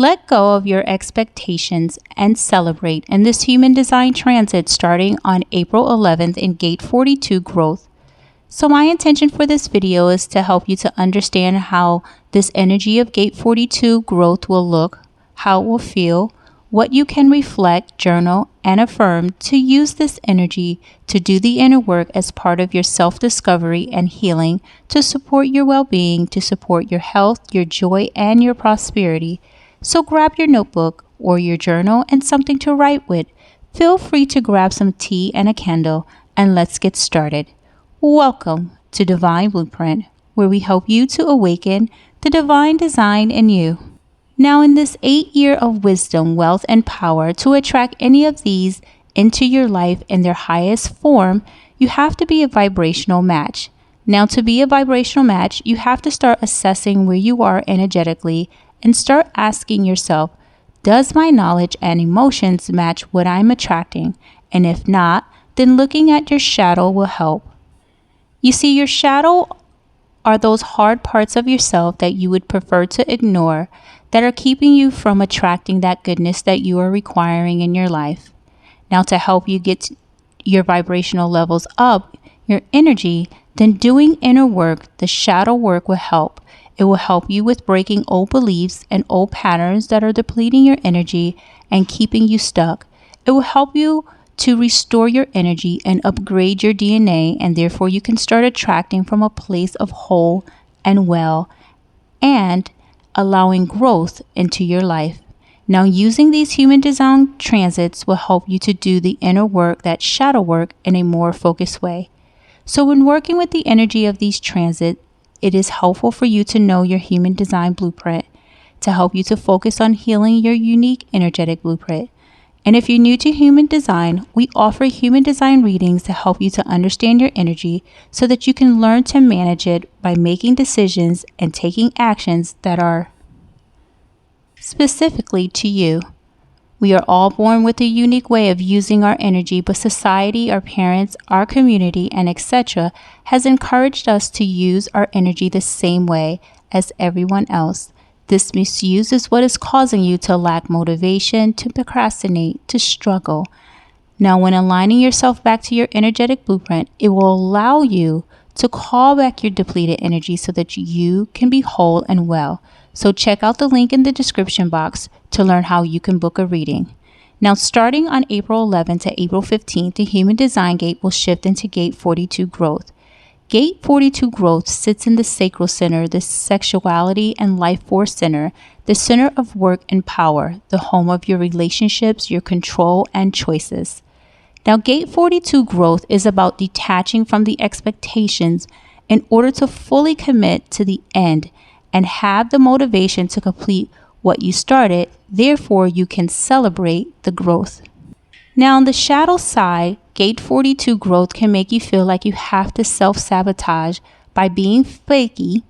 Let go of your expectations and celebrate in this human design transit starting on April 11th in Gate 42 growth. So my intention for this video is to help you to understand how this energy of Gate 42 growth will look, how it will feel, what you can reflect, journal, and affirm to use this energy to do the inner work as part of your self-discovery and healing to support your well-being, to support your health, your joy, and your prosperity. So grab your notebook or your journal and something to write with. Feel free to grab some tea and a candle, and let's get started. Welcome to Dvn Bluprnt, where we help you to awaken the divine design in you. Now, in this 8 year of wisdom, wealth, and power to attract any of these into your life in their highest form, you have to be a vibrational match. Now, to be a vibrational match, you have to start assessing where you are energetically and start asking yourself, does my knowledge and emotions match what I'm attracting? And if not, then looking at your shadow will help. You see, your shadow are those hard parts of yourself that you would prefer to ignore that are keeping you from attracting that goodness that you are requiring in your life. Now, to help you get your vibrational levels up, your energy, then doing inner work, the shadow work will help. It will help you with breaking old beliefs and old patterns that are depleting your energy and keeping you stuck. It will help you to restore your energy and upgrade your DNA, and therefore you can start attracting from a place of whole and well and allowing growth into your life. Now, using these human design transits will help you to do the inner work, that shadow work, in a more focused way. So when working with the energy of these transits, it is helpful for you to know your human design blueprint to help you to focus on healing your unique energetic blueprint. And if you're new to human design, we offer human design readings to help you to understand your energy so that you can learn to manage it by making decisions and taking actions that are specifically to you. We are all born with a unique way of using our energy, but society, our parents, our community, and etc. has encouraged us to use our energy the same way as everyone else. This misuse is what is causing you to lack motivation, to procrastinate, to struggle. Now, when aligning yourself back to your energetic blueprint, it will allow you to call back your depleted energy so that you can be whole and well. So check out the link in the description box to learn how you can book a reading. Now, starting on April 11th to April 15th, the Human Design Gate will shift into Gate 42 Growth. Gate 42 growth sits in the sacral center, the sexuality and life force center, the center of work and power, the home of your relationships, your control, and choices. Now, Gate 42 growth is about detaching from the expectations in order to fully commit to the end and have the motivation to complete what you started. Therefore, you can celebrate the growth. Now, on the shadow side, Gate 42 growth can make you feel like you have to self-sabotage by being flaky,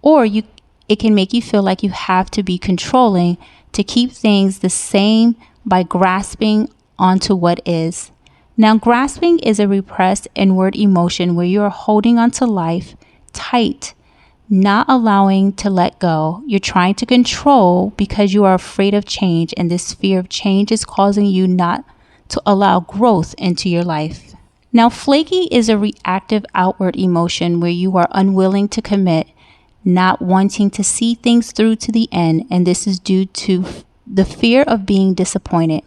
or it can make you feel like you have to be controlling to keep things the same by grasping onto what is. Now, grasping is a repressed inward emotion where you are holding onto life tight, not allowing to let go. You're trying to control because you are afraid of change, and this fear of change is causing you not to allow growth into your life. Now, flaky is a reactive outward emotion where you are unwilling to commit, not wanting to see things through to the end, and this is due to the fear of being disappointed.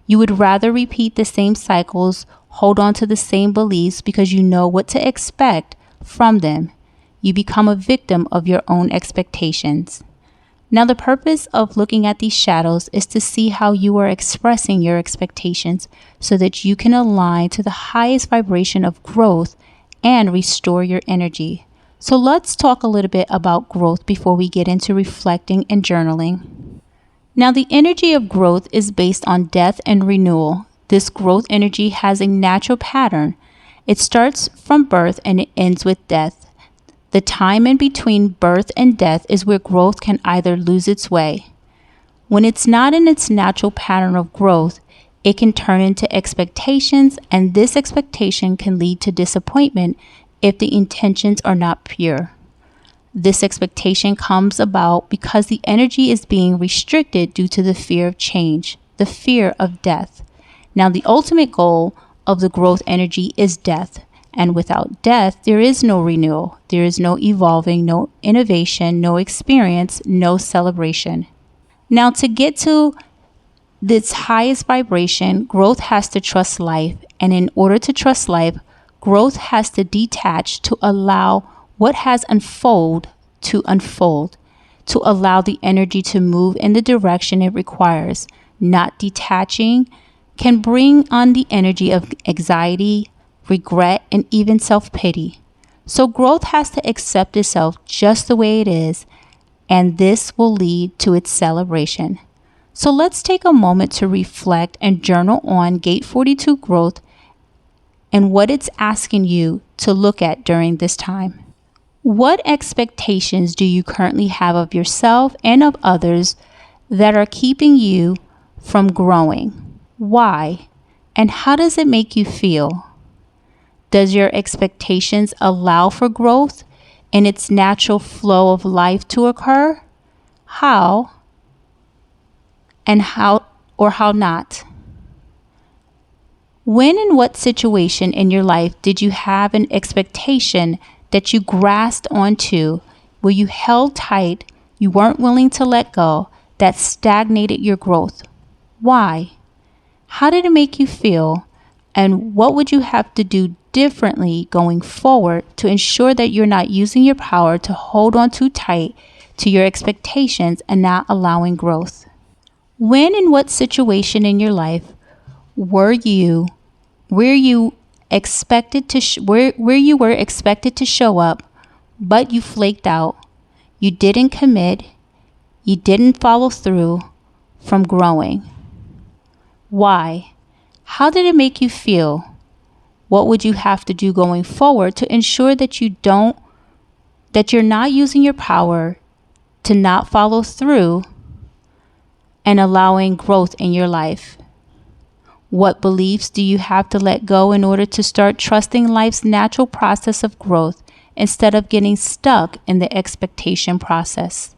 You would rather repeat the same cycles, hold on to the same beliefs because you know what to expect from them. You become a victim of your own expectations. Now, the purpose of looking at these shadows is to see how you are expressing your expectations so that you can align to the highest vibration of growth and restore your energy. So let's talk a little bit about growth before we get into reflecting and journaling. Now, the energy of growth is based on death and renewal. This growth energy has a natural pattern. It starts from birth and it ends with death. The time in between birth and death is where growth can either lose its way. When it's not in its natural pattern of growth, it can turn into expectations, and this expectation can lead to disappointment if the intentions are not pure. This expectation comes about because the energy is being restricted due to the fear of change, the fear of death. Now, the ultimate goal of the growth energy is death. And without death, there is no renewal. There is no evolving, no innovation, no experience, no celebration. Now, to get to this highest vibration, growth has to trust life. And in order to trust life, growth has to detach to allow what has unfold, to allow the energy to move in the direction it requires. Not detaching can bring on the energy of anxiety, regret, and even self-pity. So growth has to accept itself just the way it is, and this will lead to its celebration. So let's take a moment to reflect and journal on Gate 42 growth and what it's asking you to look at during this time. What expectations do you currently have of yourself and of others that are keeping you from growing? Why? And how does it make you feel? Does your expectations allow for growth and its natural flow of life to occur? How? And how or how not? When and what situation in your life did you have an expectation that you grasped onto, where you held tight, you weren't willing to let go, that stagnated your growth? Why? How did it make you feel? And what would you have to do differently going forward to ensure that you're not using your power to hold on too tight to your expectations and not allowing growth? When and what situation in your life were you expected to where you were expected to show up, but you flaked out, you didn't commit, you didn't follow through from growing? Why? How did it make you feel? What would you have to do going forward to ensure that you're not using your power to not follow through and allowing growth in your life? What beliefs do you have to let go in order to start trusting life's natural process of growth instead of getting stuck in the expectation process?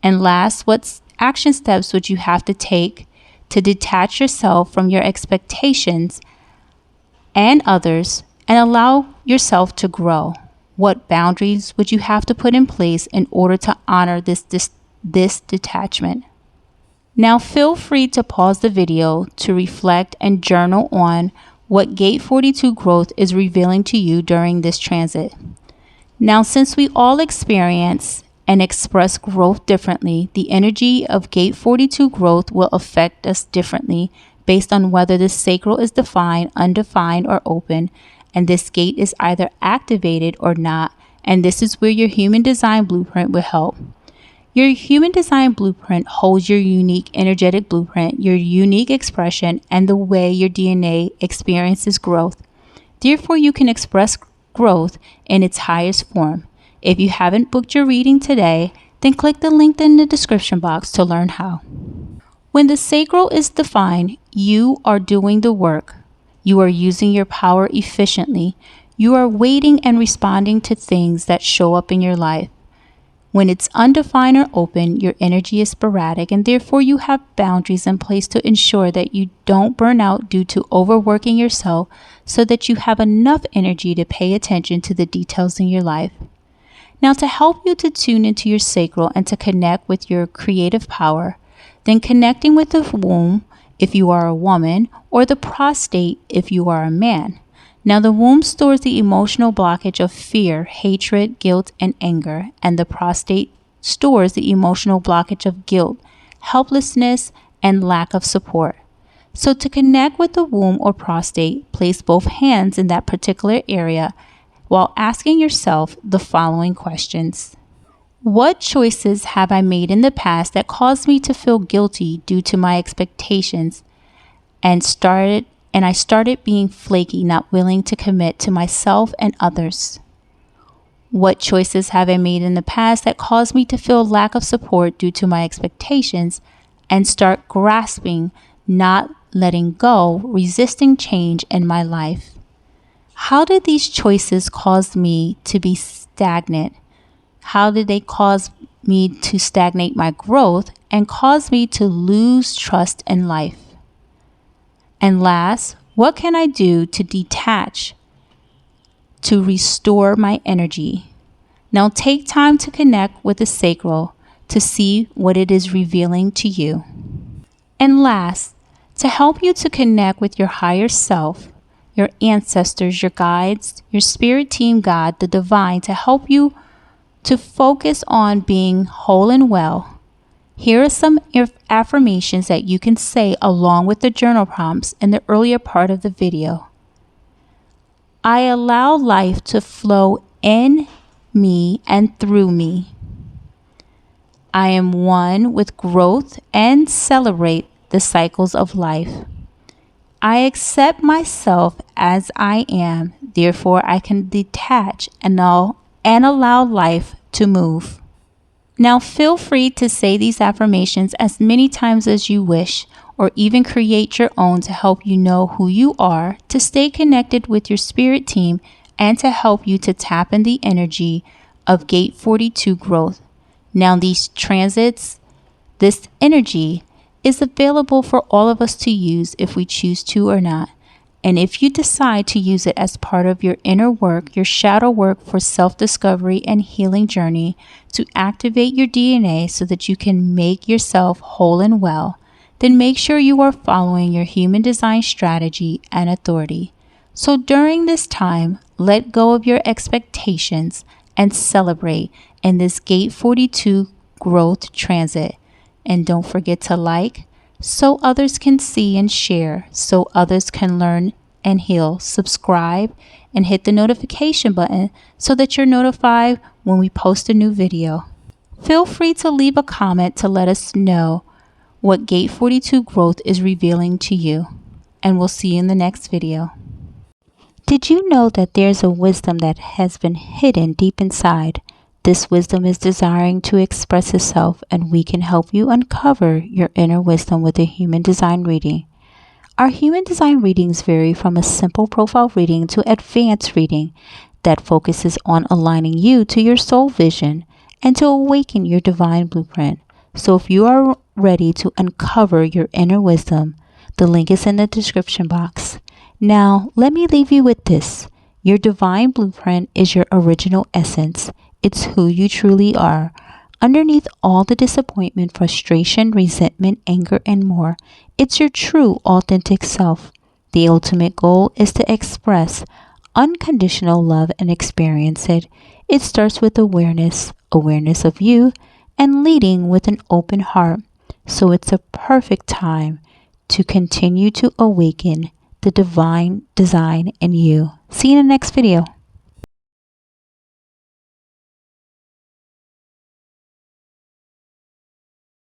And last, what action steps would you have to take to detach yourself from your expectations and others and allow yourself to grow? What boundaries would you have to put in place in order to honor this detachment? Now feel free to pause the video to reflect and journal on what Gate 42 growth is revealing to you during this transit. Now, since we all experience and express growth differently, the energy of Gate 42 growth will affect us differently based on whether the sacral is defined, undefined, or open, and this gate is either activated or not, and this is where your human design blueprint will help. Your human design blueprint holds your unique energetic blueprint, your unique expression, and the way your DNA experiences growth. Therefore, you can express growth in its highest form. If you haven't booked your reading today, then click the link in the description box to learn how. When the sacral is defined, you are doing the work. You are using your power efficiently. You are waiting and responding to things that show up in your life. When it's undefined or open, your energy is sporadic, and therefore you have boundaries in place to ensure that you don't burn out due to overworking yourself, so that you have enough energy to pay attention to the details in your life. Now, to help you to tune into your sacral and to connect with your creative power, then connecting with the womb if you are a woman, or the prostate if you are a man. Now, the womb stores the emotional blockage of fear, hatred, guilt, and anger, and the prostate stores the emotional blockage of guilt, helplessness, and lack of support. So to connect with the womb or prostate, place both hands in that particular area while asking yourself the following questions. What choices have I made in the past that caused me to feel guilty due to my expectations and I started being flaky, not willing to commit to myself and others? What choices have I made in the past that caused me to feel lack of support due to my expectations and start grasping, not letting go, resisting change in my life? How did these choices cause me to be stagnant, How did they cause me to stagnate my growth and cause me to lose trust in life? And last, what can I do to detach, to restore my energy? Now take time to connect with the sacral to see what it is revealing to you. And last, to help you to connect with your higher self, your ancestors, your guides, your spirit team, God, the divine, to help you to focus on being whole and well. Here are some affirmations that you can say along with the journal prompts in the earlier part of the video. I allow life to flow in me and through me. I am one with growth and celebrate the cycles of life. I accept myself as I am, therefore I can detach and allow life to move. Now feel free to say these affirmations as many times as you wish, or even create your own to help you know who you are, to stay connected with your spirit team, and to help you to tap in the energy of Gate 42 growth. Now these transits, this energy is available for all of us to use if we choose to or not. And if you decide to use it as part of your inner work, your shadow work for self-discovery and healing journey to activate your DNA so that you can make yourself whole and well, then make sure you are following your human design strategy and authority. So during this time, let go of your expectations and celebrate in this Gate 42 growth transit. And don't forget to like, so others can see, and share so others can learn and heal. Subscribe and hit the notification button so that you're notified when we post a new video. Feel free to leave a comment to let us know what Gate 42 growth is revealing to you. And we'll see you in the next video. Did you know that there's a wisdom that has been hidden deep inside? This wisdom is desiring to express itself, and we can help you uncover your inner wisdom with a human design reading. Our human design readings vary from a simple profile reading to advanced reading that focuses on aligning you to your soul vision and to awaken your divine blueprint. So if you are ready to uncover your inner wisdom, the link is in the description box. Now, let me leave you with this. Your divine blueprint is your original essence. It's who you truly are. Underneath all the disappointment, frustration, resentment, anger, and more, it's your true, authentic self. The ultimate goal is to express unconditional love and experience it. It starts with awareness of you, and leading with an open heart. So it's a perfect time to continue to awaken the divine design in you. See you in the next video.